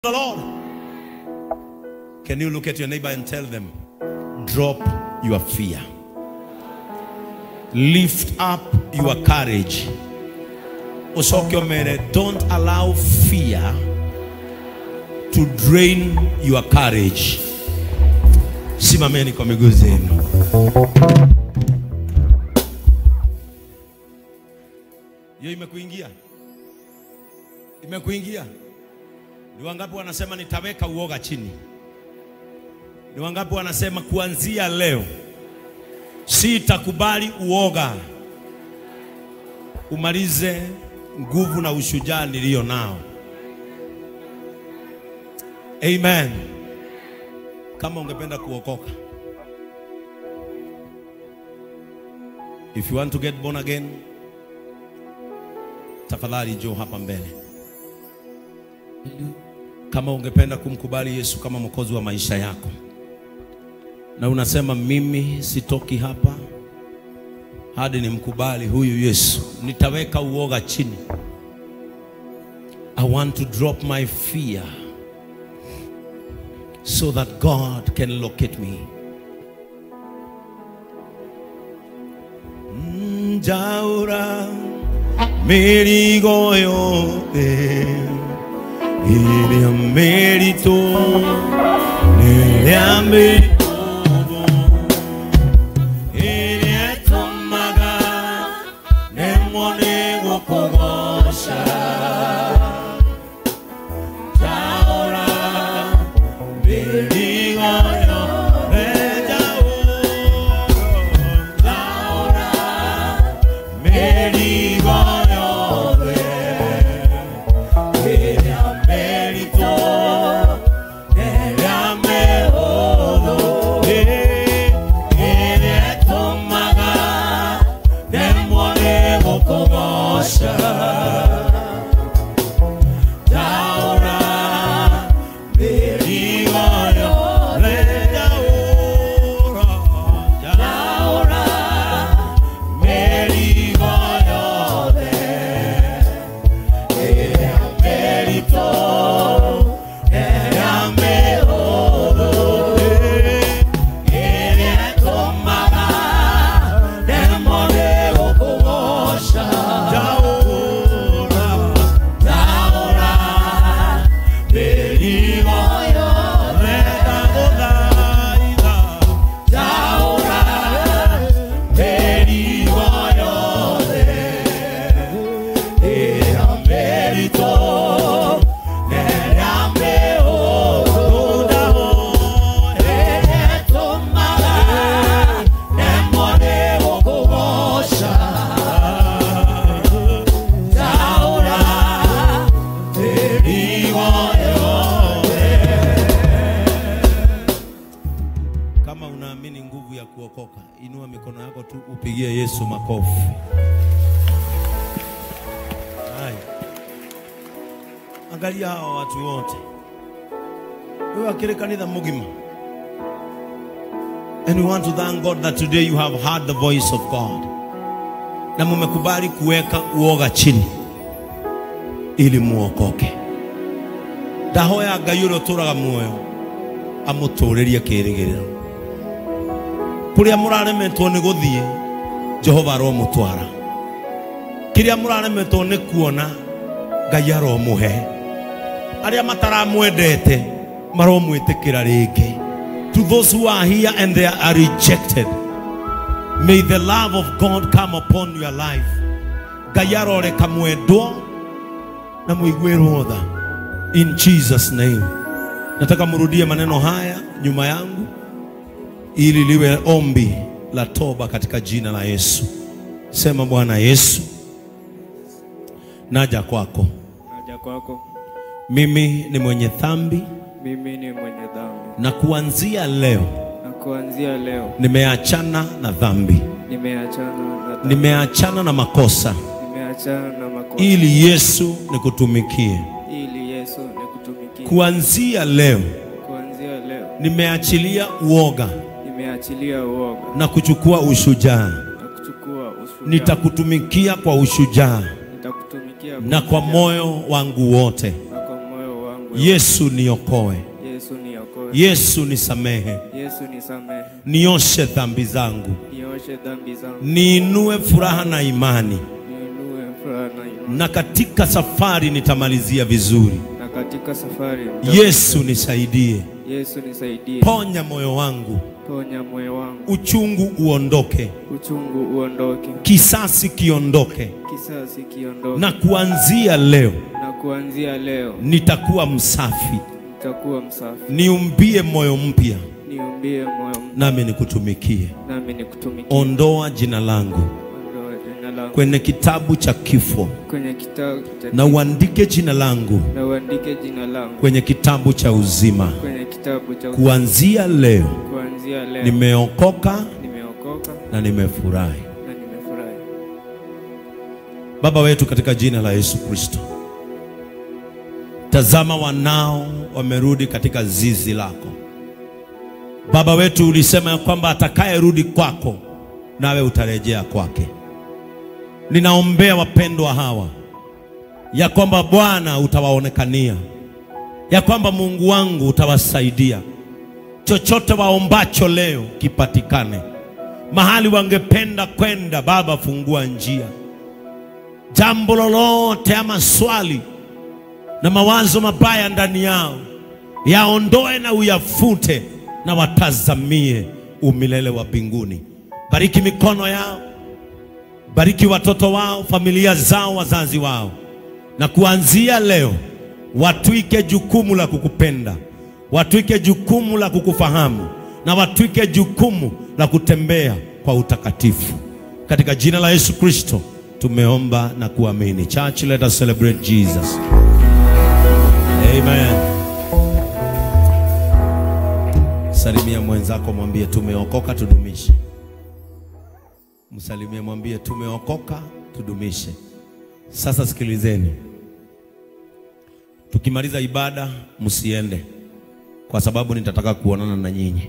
the Lord. Can you look at your neighbor and tell them, drop your fear, lift up your courage. Don't allow fear to drain your courage. Simameni kwa miguu zenu. Hiyo imekuingia? Imekuingia? Ni wangapi wanasema nitaweka uoga chini? Ni wangapi wanasema kuanzia leo sitakubali uoga, umalize nguvu na ushujaa nilio nao? Amen. Kama ungependa kuokoka, if you want to get born again, tafadhali njoo hapa mbele. Kama ungependa kumkubali Yesu kama mwokozi wa maisha yako, na unasema mimi sitoki hapa hadi nimkubali huyu Yesu, nitaweka uoga chini. I want to drop my fear so that God can locate me. Jaura merigoyo ili amerito nele inua mikono yako tu upigie Yesu makofi. Hai. Angalia hao watu wote. Wewe akire kanitha mugima. And we want to thank God that today you have heard the voice of God. Na mumekubali kuweka uoga chini ili muokoke. Ndahoya Ngai uria turaga muoyo amuturerie kirigiriro. Kuria muraremetwo ni guthie Jehova ro mutwara. Kiria muraremetwo ni kuona Ngai aro muhe. Aria mataramwendete maro mwitikira ringi. To those who are here and they are rejected, may the love of God come upon your life. Ngai aro reka mwendwo na muigwirwo tha in Jesus name. Nataka murudie maneno haya nyuma yangu ili liwe ombi la toba katika jina la Yesu. Sema, Bwana Yesu, naja kwako. Naja kwako. Mimi ni mwenye dhambi. Mimi ni mwenye dhambi. Na kuanzia leo. Na kuanzia leo. Nimeachana na dhambi. Nimeachana na dhambi. Nimeachana na makosa. Nimeachana na makosa. Ili Yesu nikutumikie. Ili Yesu nikutumikie. Kuanzia leo. Kuanzia leo. Nimeachilia uoga. Nimeachilia uoga. Na kuchukua ushujaa. Na kuchukua ushujaa. Nitakutumikia kwa ushujaa. Nitakutumikia na kwa moyo wangu wote. Yesu niokoe. Yesu niokoe. Yesu nisamehe. Yesu nisamehe. Nioshe dhambi zangu. Nioshe dhambi zangu. Niinue furaha na imani. Niinue furaha na imani. Na katika safari nitamalizia vizuri. Na katika safari Yesu nisaidie. Yesu nisaidie. Ponya moyo wangu. Ponya moyo wangu. Uchungu uondoke. Uchungu uondoke. Kisasi kiondoke. Kisasi kiondoke. Na kuanzia leo. Na kuanzia leo nitakuwa msafi. Nitakuwa msafi. Niumbie moyo mpya. Niumbie moyo mpya. Nami nikutumikie. Nami nikutumikie. Ondoa jina langu. Ondoa jina langu kwenye kitabu cha kifo. Kwenye kitabu cha na uandike jina langu. Na uandike jina langu kwenye kitabu cha uzima. Kwenye kitabu cha uzima. Kuanzia leo. Kuanzia leo. Nimeokoka. Nimeokoka. Na nimefurahi. Na nimefurahi. Baba wetu katika jina la Yesu Kristo. Tazama wanao wamerudi katika zizi lako. Baba wetu ulisema ya kwamba atakayerudi kwako nawe utarejea kwake. Ninaombea wapendwa hawa ya kwamba Bwana utawaonekania, ya kwamba Mungu wangu utawasaidia. Chochote waombacho leo kipatikane. Mahali wangependa kwenda, Baba fungua njia. Jambo lolote ama swali na mawazo mabaya ndani yao yaondoe na uyafute, na watazamie umilele wa mbinguni. Bariki mikono yao, bariki watoto wao, familia zao, wazazi wao, na kuanzia leo watwike jukumu la kukupenda, watwike jukumu la kukufahamu, na watwike jukumu la kutembea kwa utakatifu. Katika jina la Yesu Kristo tumeomba na kuamini. Church, let us celebrate Jesus. Amen. Salimia mwenzako, mwambie tumeokoka tudumishe. Msalimie, mwambie tumeokoka tudumishe. Sasa sikilizeni. Tukimaliza ibada msiende, kwa sababu nitataka kuonana na nyinyi.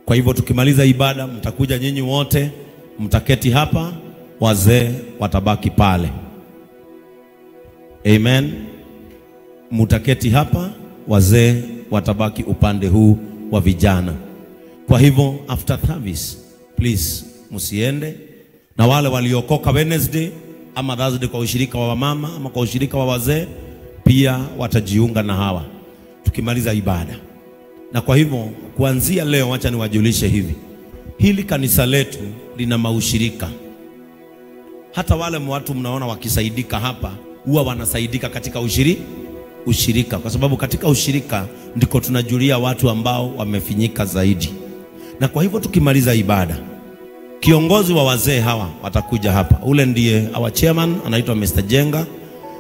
Kwa hivyo tukimaliza ibada mtakuja nyinyi wote, mtaketi hapa, wazee watabaki pale. Amen. Mtaketi hapa, wazee watabaki upande huu wa vijana. Kwa hivyo after service please msiende, na wale waliokoka Wednesday ama Thursday kwa ushirika wa mama ama kwa ushirika wa wazee pia watajiunga na hawa tukimaliza ibada. Na kwa hivyo kuanzia leo acha niwajulishe hivi. Hili kanisa letu lina maushirika. Hata wale watu mnaona wakisaidika hapa huwa wanasaidika katika ushirika, kwa sababu katika ushirika ndiko tunajulia watu ambao wamefinyika zaidi. Na kwa hivyo tukimaliza ibada, kiongozi wa wazee hawa watakuja hapa. Ule ndiye our chairman, anaitwa Mr. Jenga,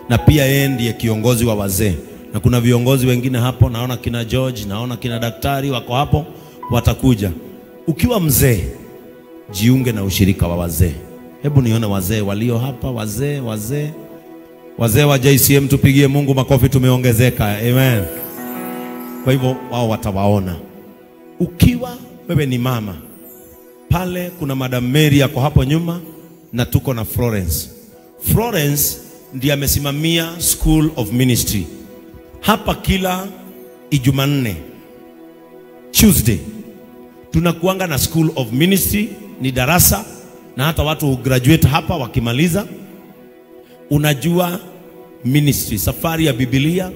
na pia yeye ndiye kiongozi wa wazee. Na kuna viongozi wengine hapo, naona kina George, naona kina daktari wako hapo, watakuja. Ukiwa mzee, jiunge na ushirika wa wazee. Hebu nione wazee walio hapa, wazee wa JCM, tupigie Mungu makofi, tumeongezeka. Amen. Kwa hivyo wao watawaona. Ukiwa wewe ni mama, pale kuna Madam Mary yako hapo nyuma, na tuko na Florence ndiye amesimamia School of Ministry. Hapa kila Ijumanne, Tuesday, tunakuanga na School of Ministry, ni darasa, na hata watu graduate hapa wakimaliza. Unajua ministry, safari ya Biblia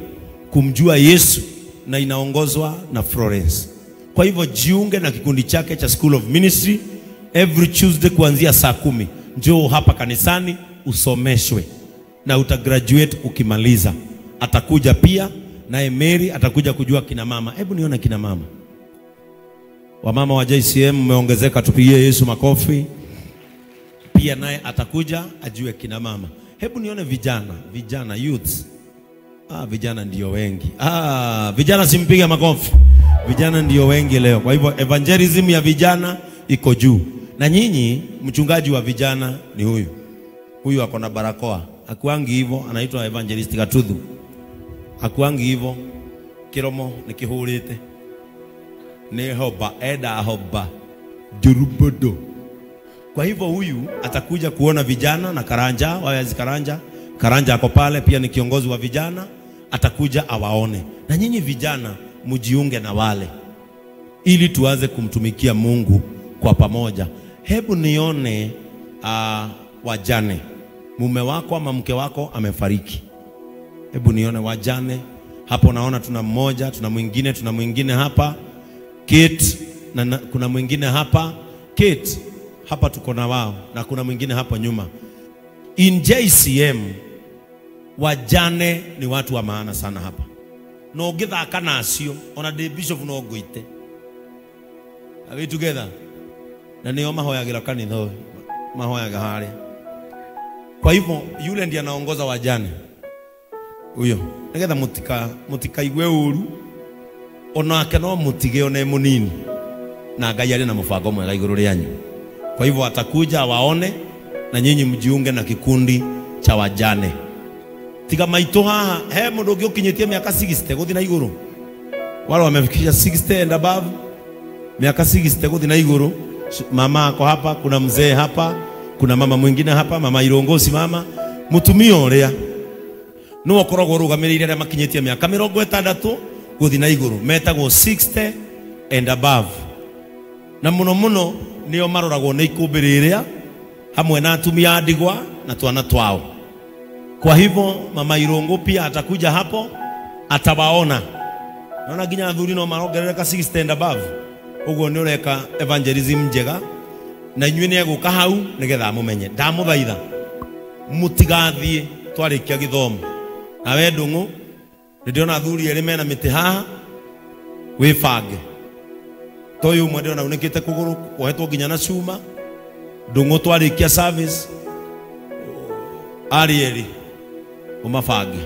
kumjua Yesu, na inaongozwa na Florence. Kwa hivyo jiunge na kikundi chake cha School of Ministry every Tuesday kuanzia saa 10. Njoo hapa kanisani usomeshwe na utagraduate ukimaliza. Atakuja pia naye Mary atakuja kujua kina mama. Hebu nione kina mama. Wamama wa JCM mmeongezeka, tupigie Yesu makofi. Pia naye atakuja ajue kina mama. Hebu nione vijana youths. Vijana ndio wengi. Vijana simpige makofi. Vijana ndio wengi leo. Kwa hivyo evangelism ya vijana iko juu. Na nyinyi mchungaji wa vijana ni huyu. Huyu ako na barakoa. Akuangi hivyo, anaitwa Evangelist Gatuthu. Akuangi hivyo. Kiromo nikihurite. Ni hoba eda hoba durubodo. Kwa hivyo huyu atakuja kuona vijana na Karanja, wazi Karanja ako pale pia ni kiongozi wa vijana. atakuja awaone. Na nyinyi vijana mujiunge na wale, ili tuanze kumtumikia Mungu kwa pamoja. Hebu nione wajane. Mume wako ama mke wako amefariki. Hebu nione wajane. Hapo naona tuna mmoja, tuna mwingine hapa. Kate, na kuna mwingine hapa. Kate, hapa tuko na wao, na kuna mwingine hapa nyuma. In JCM wajane ni watu wa maana sana hapa. No githaka nacio ona the bishop no goite. Are we together? Na nio mahoyagira kanitha, mahoyaga haria. Kwa hivyo yule ndiye anaongoza wajane. Huyo nigetha mutika igwe uru ona ake no mutige one munini, na Ngai ari na mubango mwega iguru ryanyu. Kwa hivyo atakuja waone, na nyinyi mjiunge na kikundi cha wajane. Tiga maito haha he mundu ungi ukinyitie miaka 60 guthi na iguru. Wale wamefikisha 60 and above, miaka 60 guthi na iguru. Mama ako hapa, kuna mzee hapa, kuna mama mwingine hapa, mama Irongosi mama. Mutumia uria no okoragwo rugamirire aria makinyitie miaka 60 guthi na iguru, metagwo 60 and above. Na muno nio maroragwo na ikumbi riria hamwe na atumia ndigwa na twana twao. Kwa hivyo mama Irongo pia atakuja hapo, atawaona. Naona ginya athuri no marongerereka 60 and above. Ugo ni ureka evangelism njega, na inyuĩ ni eguka hau nigetha mumenye. Ndamuthaitha mutigathie twarikia githomo. Na we ndungu ndiona athuri eri mena miti haha, wibange. Toyo umwe ndiona unikite kuguru, wohetwo ginya na cuma. Ndungu twarikia service arieri umabange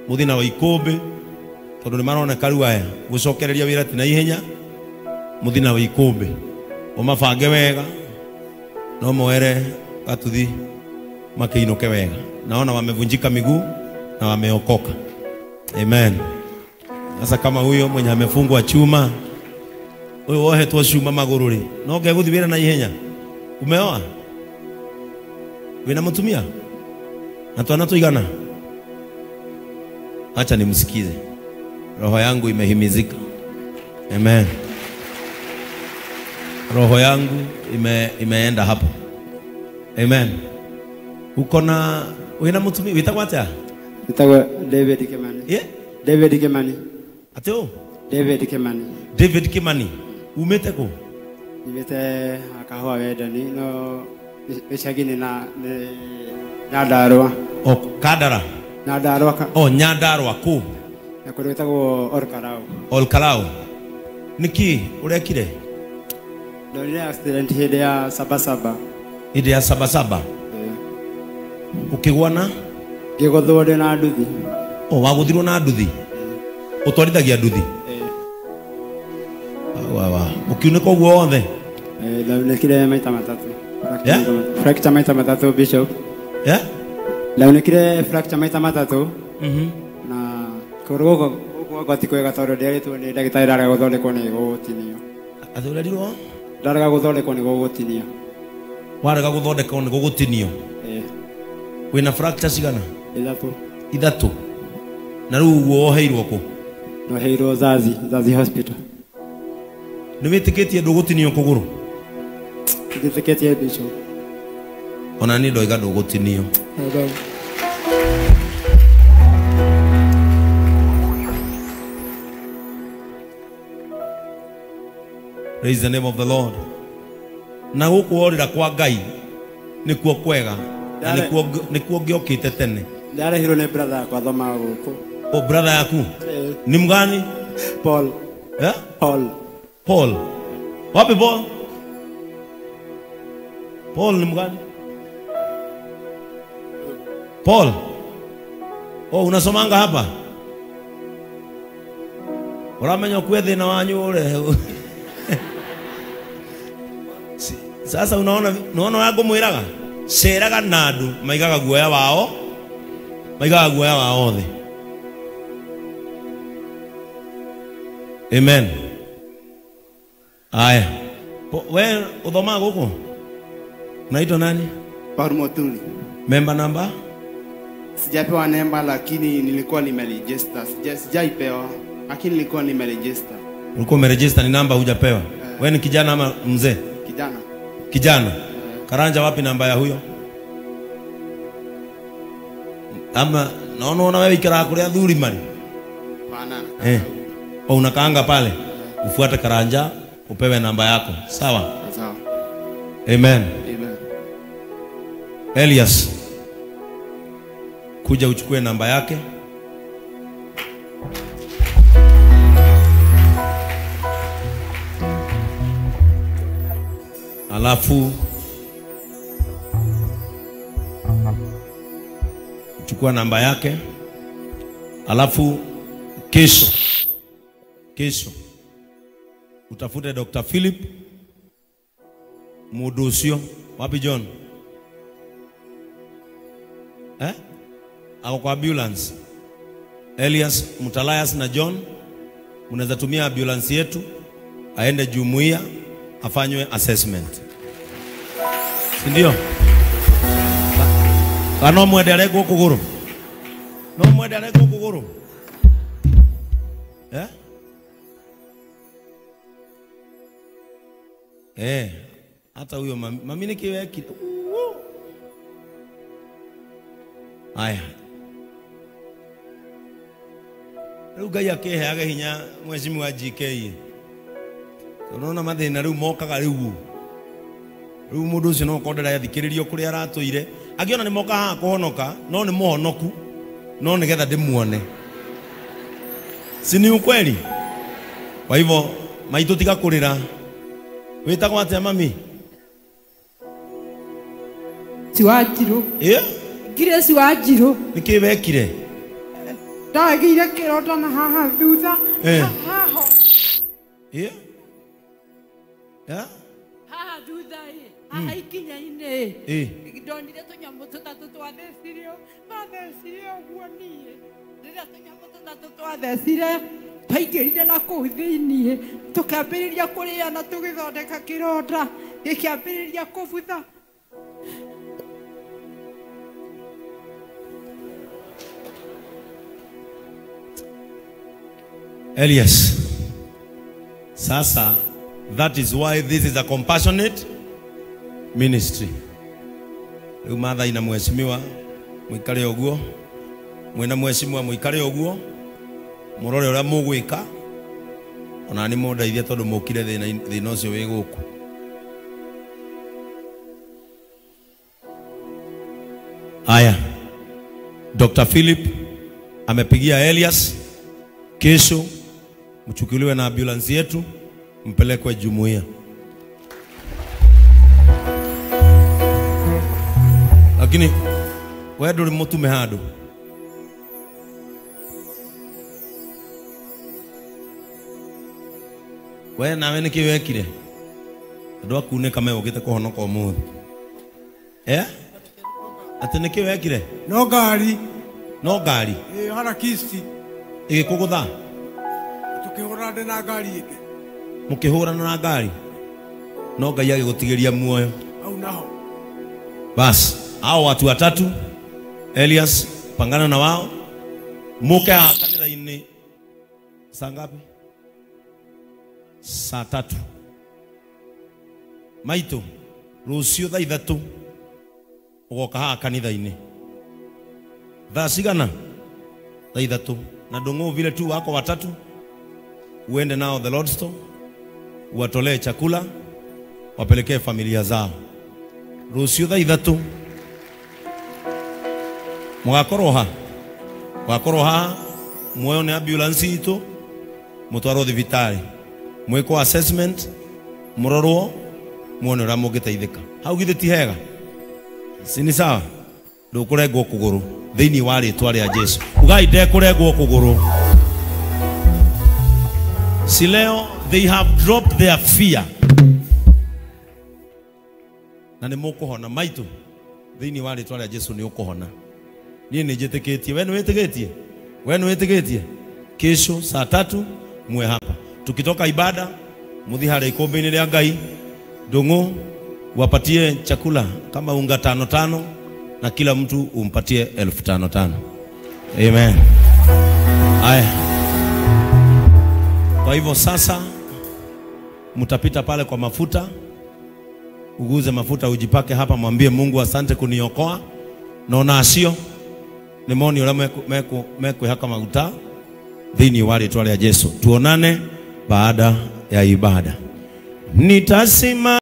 muthina wa ikumbi, tondu ni maroneka riu aya gucokereria wira ti na ihenya. Muthina wa ikumbi umabange wega, no moere gatuthi makiinuke wega. Naona wamevunjika miguu na wameokoka. Amen. Sasa kama huyo mwenye amefungwa chuma, huyo wohetwo chuma magururi, no geguthibira na ihenya. Umeoa? Wina mutumia? Na twana tuigana? Acha nimsikize. Roho yangu imehimizika. Amen. Roho yangu imeenda hapo. Amen. Uko na wina mutumia witagwa atia? Witagwa David Kimani. Yeah? David Kimani. Ateo? David Kimani. David Kimani. Umete ko? Nimete akahwa wedani no bishagini na Nyandarua. Oh, Kadara. Nyandarua ka. Oh, Nyandarua ku. Na kuri witagwo Olkarau. Olkarau. Niki urekire? Ndorire accident hinde ya Sabasaba. Hinde ya Sabasaba. Ukigwana? Ngiguthwo ndi na nduthi. Oh, waguthirwo na nduthi. Utwarithagia nduthi? Wa. Ukiuneka uguo wothe? Ndaunekire maita matatu. Yeah? Fracture maita matatu bishop. Yeah? Ndaunekire fracture maita matatu. Na kurugo gwati kwega tondu ndiaritwo ni ndagitari ndaraga guthondekwo ni gugutinio. Athurirwo? Ndaraga guthondekwo ni gugutinio. Waraga guthondekwo ni gugutinio? Wina fracture cigana? Ithatu. Na riu woheirwo ku? No heirwo Zazi hospital. Ni witikitie ndugutinio kuguru? Nditikitie bishop. Ona ni ndoiga ndugutinio. Praise the name of the Lord. Na guku orira kwa Ngai nikuo kwega, na nikuo ngiokite tene. Ndarehirwo ni brother yakwa thoma guku. O brother yaku? Ni mgani? Paul. Eh? Paul. Wapi Paul? Paul ni mgani? Paul. Oh, unasomanga hapa? Uramenya kwethe na wanyu ule. Sasa unaona yangu mwiraga ceraga na andu maigaga guoya wao othe. Amen. Aya, we uthoma guku? Unaitwa nani? Paul Moturi. Member number? Sijapewa namba lakini nilikuwa nimeregister. Sijaipewa lakini nilikuwa nimeregister. Ulikuwa umeregister, ni namba hujapewa? Wewe ni kijana ama mzee? Kijana. Kijana. Karanja, wapi namba ya huyo? Ama naona wewe ikara kulia dhuri mali. Bana. Unakaanga pale. Ufuate Karanja, upewe namba yako. Sawa? Sawa. Amen. Amen. Elias, kuja uchukue namba yake. Alafu chukua namba yake. Alafu kesho utafute Dr. Philip Mudusio. Wapi John? Ako kwa ambulance. Elias, Mutalayas na John unaweza tumia ambulance yetu aende jumuiya afanywe assessment. Ndio? Kana mwendele kuguru. No mwendele kuguru. Hata huyo mami nikiweki. Aya. Ruga yake heaga hinya mwecimu wa GK. Unaona mathina riu mokaga riu mundu ucio no kodera yathikiririo kuri aratuire agiona ni moka ha kuhonoka no ni muhonoku no ni getha ndimuone. Si ni ukweli? Kwa hivyo maitu tiga kurira. Witagwo atia mami? Siwajiro. Gire siwajiro. Niki wekire? Ndagire kirota na haha thutha. Haha. Haha thutha haha ikinya-ini. Ndonire tunyamu tutatu twathecirio. Twathecirio uguo nie. Rĩrĩa tunyamu tutatu twathecire twaingĩrire na kũu thĩinĩ tũkambĩrĩria kũrĩana tũgĩthondeka kĩronda gĩkĩambĩrĩria kũbutha. Elias, sasa that is why this is a compassionate ministry. Rĩu matha ina mheshimiwa mwikare ũguo, mwena mheshimiwa mwikare ũguo, murore ũrĩa mũgwĩka, ona nĩ mũndeithia tondũ mũkire thĩna ũcio wĩ gũkũ. Aya, Dr. Philip amepigia Elias, kesho mchukuliwe na ambulance yetu mpelekwe jumuiya. Lakini wewe ndio mutume hado. Wewe nawe niki wekire? Andũ akunĩka megũkĩte kũhonoka ũmũthĩ. Ati niki wekire? No ngari. No ngari? Hana kisti. Igĩkũgũtha? Tukihurana na ngari ĩngĩ. Mukihurana na ngari? No Ngai agĩgũtigĩria muoyo. Au naho. Bas, hao watu watatu Elias pangana na wao. Muke kanitha-inĩ saa ngapi? Saa 3. Maito rũciũ thaa 3 ugoka haha kanitha-inĩ. Thaa cigana? Thaa 3. Na ndung'u vile tu wako watatu uende nao the Lord's Store, uwatolee chakula, wapelekee familia zao. Rũciũ thaa 3 mugakorwo haha muone ambulance itu mutwarwo thibitarĩ, mwĩkwo assessment, murorwo, muone ũrĩa mũngĩteithĩka. Hau githĩ ti hega? Si ni sawa? Ndũkũrengwo kũgũrũ thĩinĩ wa rĩtwa rĩa Jesu. Ugai ndekũrengwo kũgũrũ. Si leo they have dropped their fear. Na nĩ mũkũhona maitũ thĩinĩ wa rĩtwa rĩa Jesu, nĩ ũkũhona. Niĩ nĩ njĩtĩkĩtie. Wewe nĩ wĩtĩkĩtie? Wewe nĩ wĩtĩkĩtie? Kesho saa 3 muwe hapa. Tukitoka ibada muthi harĩ ikũmbĩ-inĩ rĩa Ngai, ndung'u wapatie chakula kama unga 5 5, na kila mtu umpatie 5,500. Amen. Haya. Kwa hivyo sasa mtapita pale kwa mafuta, uguze mafuta, ujipake hapa, mwambie Mungu asante kuniokoa. Naona asio nimoni ule meku haka maguta dhini wale twale ya Yesu. Tuonane baada ya ibada. Nitasima